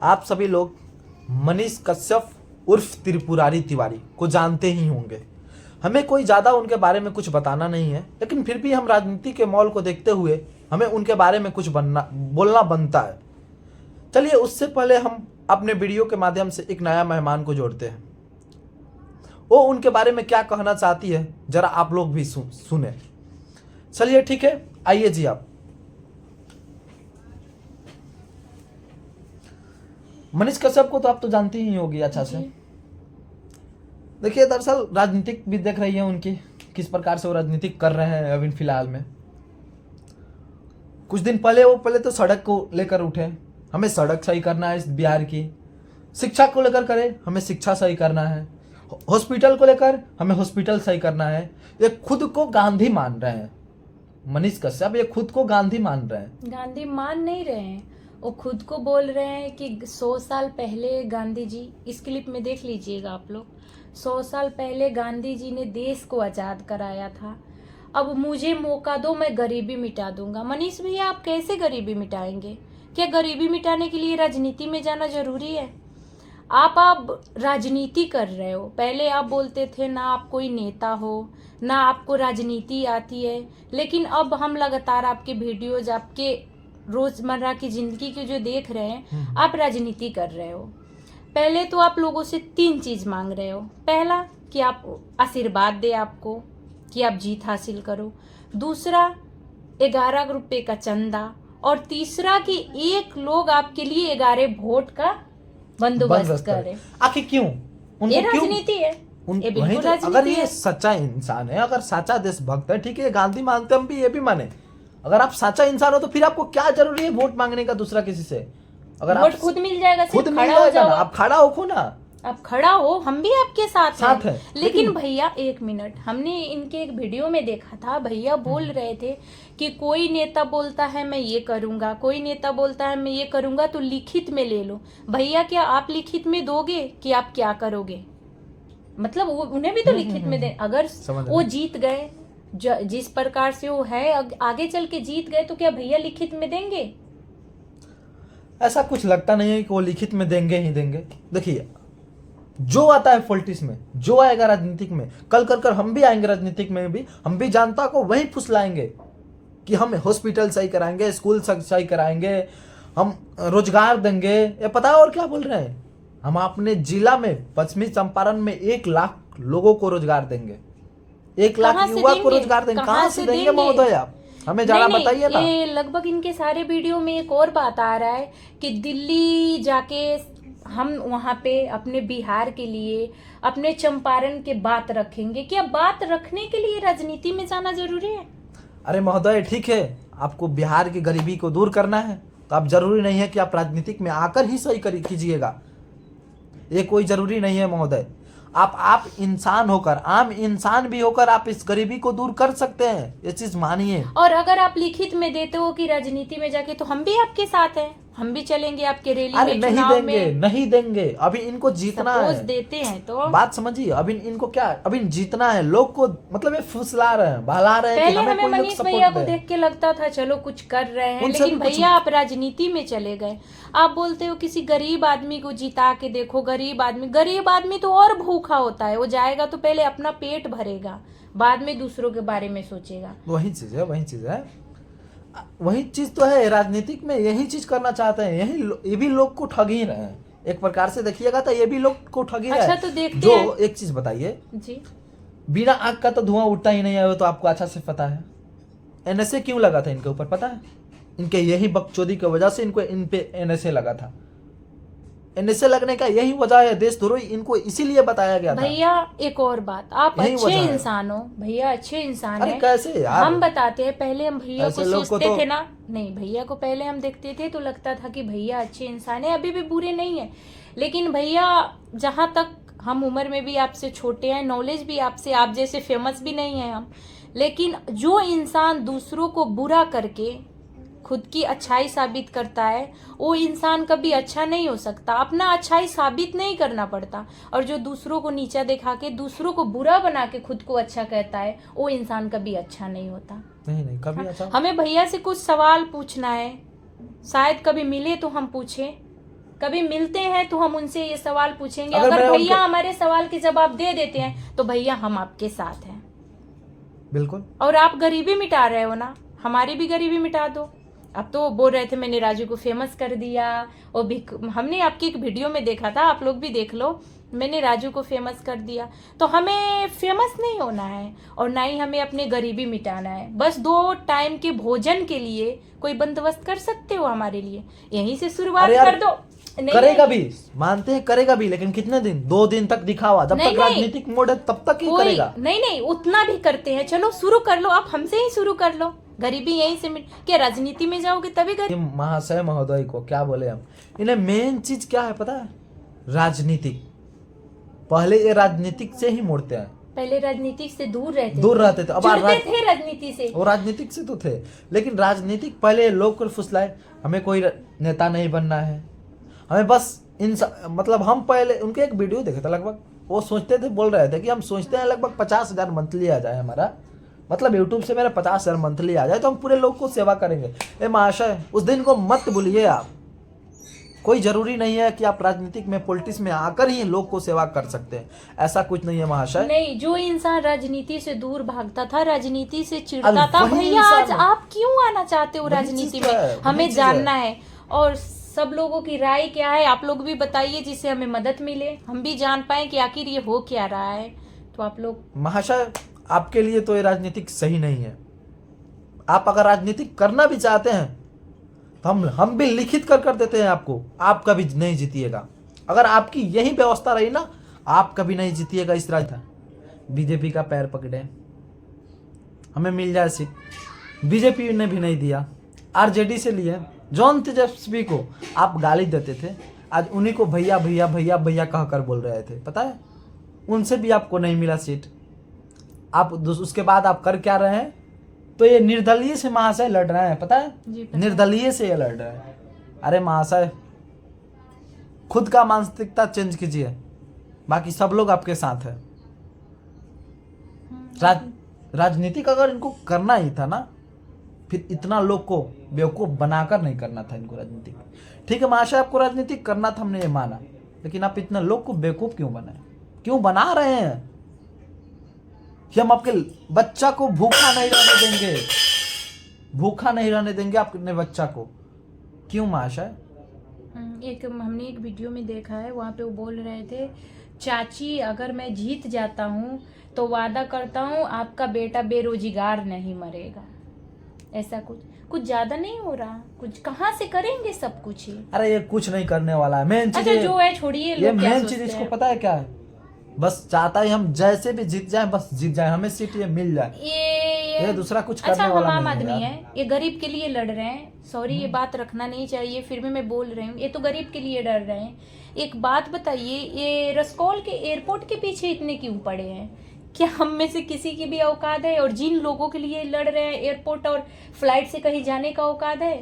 आप सभी लोग मनीष कश्यप उर्फ त्रिपुरारी तिवारी को जानते ही होंगे। हमें कोई ज़्यादा उनके बारे में कुछ बताना नहीं है, लेकिन फिर भी हम राजनीति के माहौल को देखते हुए हमें उनके बारे में कुछ बोलना बनता है। चलिए, उससे पहले हम अपने वीडियो के माध्यम से एक नया मेहमान को जोड़ते हैं। वो उनके बारे में क्या कहना चाहती है, जरा आप लोग भी सुने। चलिए ठीक है, आइए जी। आप मनीष कश्यप को तो आप तो जानती ही होगी अच्छा से। देखिए, दरअसल राजनीतिक भी देख रही है उनकी, किस प्रकार से वो राजनीतिक कर रहे हैं अभी फिलहाल में। कुछ दिन पहले वो तो सड़क को लेकर उठे, हमें सड़क सही करना है इस बिहार की। शिक्षा को लेकर करे, हमें शिक्षा सही करना है। हॉस्पिटल को लेकर हमें हॉस्पिटल सही करना है। ये खुद को गांधी मान रहे हैं मनीष कश्यप, ये खुद को गांधी मान रहे हैं। गांधी मान नहीं रहे हैं, वो खुद को बोल रहे हैं कि 100 साल पहले गांधी जी, इस क्लिप में देख लीजिएगा आप लोग, 100 साल पहले गांधी जी ने देश को आजाद कराया था। अब मुझे मौका दो, मैं गरीबी मिटा दूंगा। मनीष भैया, आप कैसे गरीबी मिटाएंगे? क्या गरीबी मिटाने के लिए राजनीति में जाना जरूरी है? आप राजनीति कर रहे हो। पहले आप बोलते थे ना आप कोई नेता हो, ना आपको राजनीति आती है, लेकिन अब हम लगातार आपके वीडियोज, आपके रोजमर्रा की जिंदगी के जो देख रहे हैं, आप राजनीति कर रहे हो। पहले तो आप लोगों से 3 चीज मांग रहे हो। पहला कि आप आशीर्वाद दे आपको, कि आप जीत हासिल करो। दूसरा 11 रुपए का चंदा। और तीसरा कि एक लोग आपके लिए 11 वोट का बंदोबस्त करे। आखिर क्यों? ये राजनीति है, ये बिल्कुल राजनीति अगर है। ये सच्चा इंसान है, अगर सच्चा देशभक्त है, ठीक है, गांधी मानते हम भी, ये भी माने। अगर आप सच्चा इंसान हो तो फिर आपको क्या जरूरी है वोट मांगने का दूसरा किसी से? अगर वोट खुद मिल जाएगा, खुद मिल जाएगा ना, आप खड़ा हो ना, आप खड़ा हो, हम भी आपके साथ है। लेकिन भैया एक मिनट, हमने इनके एक वीडियो में देखा था, भैया बोल रहे थे कि कोई नेता बोलता है मैं ये करूंगा, कोई नेता बोलता है मैं ये करूंगा, तो लिखित में ले लो। भैया, क्या आप लिखित में दोगे कि आप क्या करोगे? मतलब वो उन्हें भी तो लिखित में दे। अगर वो जीत गए, जिस प्रकार से वो है, आगे चल के जीत गए, तो क्या भैया लिखित में देंगे? ऐसा कुछ लगता नहीं है कि वो लिखित में देंगे ही देंगे। देखिए, जो आता है पॉलिटिक्स में, जो आएगा राजनीतिक में, कल कर हम भी आएंगे राजनीतिक में भी, हम भी जनता को वहीं फुसलाएंगे कि हम हॉस्पिटल सही कराएंगे, स्कूल सही कराएंगे, हम रोजगार देंगे। ये पता है और क्या बोल रहे हैं? हम अपने जिला में, पश्चिमी चंपारण में 1 लाख लोगों को रोजगार देंगे, 1 लाख युवा को रोजगार देंगे। कहाँ से देंगे महोदय? आप हमें जरा बताइए ना। ये लगभग इनके सारे वीडियो में एक और बात आ रहा है कि दिल्ली जाके हम वहाँ पे अपने बिहार के लिए, अपने चंपारण के बात रखेंगे। क्या बात रखने के लिए राजनीति में जाना जरूरी है? अरे महोदय, ठीक है, आपको बिहार की गरीबी को दूर करना है तो आप जरूरी नहीं है कि आप राजनीतिक में आकर ही सही कीजिएगा। ये कोई जरूरी नहीं है महोदय। आप इंसान होकर, आम इंसान भी होकर आप इस गरीबी को दूर कर सकते हैं, ये चीज मानिए। और अगर आप लिखित में देते हो कि राजनीति में जाके, तो हम भी आपके साथ हैं, हम भी चलेंगे आपके रैली में, चुनाव में। नहीं देंगे, अभी इनको जीतना है। देते हैं तो बात समझिए, अभी इनको क्या, अभी जीतना है। लोग को मतलब ये फुसला रहे हैं, बहला रहे हैं कि हमें मनीष भैया को देख के लगता था चलो कुछ कर रहे हैं, लेकिन भैया आप राजनीति में चले गए। आप बोलते हो किसी गरीब आदमी को जिता के देखो। गरीब आदमी तो और भूखा होता है, वो जाएगा तो पहले अपना पेट भरेगा, बाद में दूसरों के बारे में सोचेगा। वही चीज तो है। राजनीतिक में यही चीज करना चाहते हैं, ये भी लोग को ठग ही रहे हैं एक प्रकार से। देखिएगा तो ये भी लोग को ठग ही रहे हैं। अच्छा, तो देखते जो हैं। एक चीज बताइए जी, बिना आग का तो धुआं उठता ही नहीं है, वो तो आपको अच्छा से पता है। एनएसए क्यों लगा था इनके ऊपर पता है? इनके यही बकचोदी की वजह से इन पे एनएसए लगा था। एनएसए लगने का यही वजह है, देशद्रोही इनको इसीलिए बताया गया था। भैया एक और बात, आप अच्छे इंसान हो भैया, अच्छे इंसान है। कैसे यार? हम बताते हैं, पहले हम भैया को सोचते थे ना, नहीं, भैया को पहले हम देखते थे तो लगता था कि भैया अच्छे इंसान है, अभी भी बुरे नहीं है। लेकिन भैया, जहाँ तक हम उम्र में भी आपसे छोटे हैं, नॉलेज भी आपसे, आप जैसे फेमस भी नहीं है हम, लेकिन जो इंसान दूसरों को बुरा करके खुद की अच्छाई साबित करता है, वो इंसान कभी अच्छा नहीं हो सकता। अपना अच्छाई साबित नहीं करना पड़ता। और जो दूसरों को नीचा दिखा के, दूसरों को बुरा बना के खुद को अच्छा कहता है, वो इंसान कभी अच्छा नहीं होता। नहीं कभी अच्छा। हमें भैया से कुछ सवाल पूछना है, शायद कभी मिले तो हम पूछें। कभी मिलते हैं तो हम उनसे ये सवाल पूछेंगे, अगर अगर मैं भैया उनके- हमारे सवाल के जवाब दे देते हैं तो भैया हम आपके साथ हैं। बिल्कुल। और आप गरीबी मिटा रहे हो ना, हमारी भी गरीबी मिटा दो। अब तो बोल रहे थे मैंने राजू को फेमस कर दिया, और भी हमने आपकी एक वीडियो में देखा था, आप लोग भी देख लो, मैंने राजू को फेमस कर दिया। तो हमें फेमस नहीं होना है और ना ही हमें अपनी गरीबी मिटाना है। बस 2 टाइम के भोजन के लिए कोई बंदोबस्त कर सकते हो हमारे लिए, यहीं से शुरुआत अरे यार, कर दो। नहीं, करेगा नहीं, भी, मानते हैं करेगा भी, लेकिन कितने दिन? 2 दिन तक दिखावा, जब नहीं, तक नहीं। राजनीतिक मोड है तब तक ही कोई करेगा। नहीं, नहीं, उतना भी करते हैं। चलो शुरू कर लो, आप हमसे ही शुरू कर लो, गरीबी यहीं से मिट। क्या राजनीति में जाओगे तभी ये महाशय महोदय को क्या बोले हम, इन्हें मेन चीज क्या है पता है? राजनीतिक। पहले ये राजनीतिक से ही मुड़ते हैं, पहले राजनीति से दूर रहते थे। अब जुड़ते थे राजनीति से। वो राजनीतिक से तो थे, लेकिन राजनीतिक पहले लोग को फुसलाए, हमें कोई नेता नहीं बनना है, हमें बस मतलब हम पहले उनके एक वीडियो देखे थे, लगभग वो सोचते थे, बोल रहे थे कि हम सोचते हैं लगभग 50,000 मंथली आ जाए हमारा, मतलब यूट्यूब से मेरा 50,000 मंथली आ जाए तो हम पूरे लोग को सेवा करेंगे। ए महाशय, उस दिन को मत भूलिए आप। कोई जरूरी नहीं है कि आप राजनीतिक में, पॉलिटिक्स में आकर ही लोग को सेवा कर सकते हैं, ऐसा कुछ नहीं है महाशय। नहीं, जो इंसान राजनीति से दूर भागता था, राजनीति से चिढ़ता था, वही भैया इंसान आज है। आप क्यों आना चाहते हो वही राजनीति चीज तो है, में, वही हमें चीज जानना है। है। और सब लोगों की राय क्या है आप लोग भी बताइए, जिससे हमें मदद मिले, हम भी जान पाए कि आखिर ये हो क्या रहा है। तो आप लोग महाशय, आपके लिए तो ये राजनीतिक सही नहीं है। आप अगर राजनीतिक करना भी चाहते हैं तो हम भी लिखित कर देते हैं आपको, आप कभी नहीं जीतिएगा। अगर आपकी यही व्यवस्था रही ना, आप कभी नहीं जीतिएगा इस राजनीति। बीजेपी का पैर पकड़े, हमें मिल जाए सीट, बीजेपी ने भी नहीं दिया, आरजेडी से लिए। जॉन तेजस्वी को आप गाली देते थे, आज उन्हीं को भैया भैया भैया भैया कहकर बोल रहे थे, पता है? उनसे भी आपको नहीं मिला सीट। आप उसके बाद आप कर क्या रहे हैं? तो ये निर्दलीय से महाशय लड़ रहे हैं, पता है? जी, पता है। निर्दलीय से ये लड़ रहे हैं। अरे महाशय, खुद का मानसिकता चेंज कीजिए, बाकी सब लोग आपके साथ है। राजनीतिक अगर इनको करना ही था ना, फिर इतना लोग को बेवकूफ बनाकर नहीं करना था इनको राजनीतिक। ठीक है महाशय, आपको राजनीतिक करना था, हमने ये माना, लेकिन आप इतना लोग को बेवकूफ क्यों बनाए, क्यों बना रहे हैं? कि हम आपके बच्चा को भूखा नहीं रहने देंगे, भूखा नहीं रहने देंगे अपने बच्चा को। क्यों महाशय? हमने एक वीडियो में देखा है, वहाँ पे वो बोल रहे थे, चाची अगर मैं जीत जाता हूँ तो वादा करता हूँ आपका बेटा बेरोजगार नहीं मरेगा। ऐसा कुछ ज्यादा नहीं हो रहा, कुछ कहाँ से करेंगे सब कुछ ही। अरे ये कुछ नहीं करने वाला है। मेन चीज अच्छा जो है छोड़िए, ये लोग क्या मेन चीज सोचते इसको हैं। पता है क्या है? बस चाहता है हम जैसे भी जीत जाए, बस जीत जाए, हमें सीट ये मिल जाए, ये दूसरा कुछ करने अच्छा, हम वाला आम नहीं आदमी है। है, ये गरीब के लिए लड़ रहे हैं। सॉरी, ये बात रखना नहीं चाहिए, फिर भी मैं बोल रही हूँ, ये तो गरीब के लिए लड़ रहे हैं। एक बात बताइए, ये रसकौल के एयरपोर्ट के पीछे इतने क्यों पड़े हैं? क्या हम में से किसी की भी औकात है? और जिन लोगों के लिए लड़ रहे हैं, एयरपोर्ट और फ्लाइट से कहीं जाने का औकात है?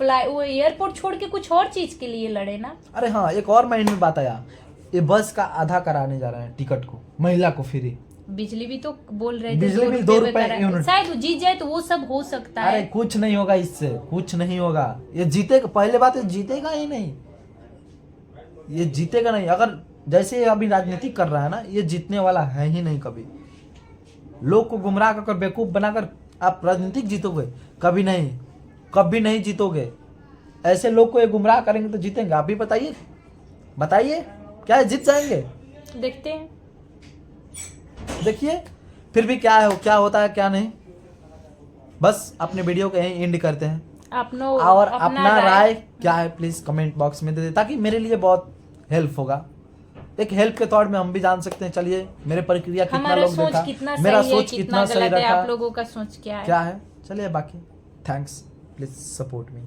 वो एयरपोर्ट छोड़ के कुछ और चीज के लिए लड़े ना। अरे हाँ, एक और माइंड में बात आया, ये बस का आधा कराने जा रहे हैं टिकट को, महिला को फ्री। बिजली भी तो बोल रहे थे बिजली बिल 2 रुपए यूनिट। शायद वो जीत जाए तो वो सब हो सकता अरे है। कुछ नहीं होगा, इससे कुछ नहीं होगा। ये जीतेगा, पहले बात है जीतेगा ही नहीं, ये जीतेगा नहीं। अगर जैसे ये अभी राजनीति कर रहा है ना, ये जीतने वाला है ही नहीं कभी। लोग को गुमराह कर बेवकूफ बनाकर आप राजनीतिक जीतोगे? कभी नहीं, कभी नहीं जीतोगे। ऐसे लोग को ये गुमराह करेंगे तो जीतेंगे? आप भी बताइए, बताइए क्या जीत जाएंगे? देखते हैं, देखिए फिर भी क्या है, क्या होता है क्या नहीं। बस अपने वीडियो को यहीं एंड करते हैं। और अपना राय क्या है प्लीज कमेंट बॉक्स में दे दे, ताकि मेरे लिए बहुत हेल्प होगा। एक हेल्प के तौर में हम भी जान सकते हैं, चलिए मेरे प्रक्रिया कितना हमारा लोग सोच देखा, कितना मेरा सही है, सोच कितना कितना सही गलत है, रखा, आप लोगों का सोच क्या है। क्या है। चलिए बाकी थैंक्स, प्लीज सपोर्ट मी।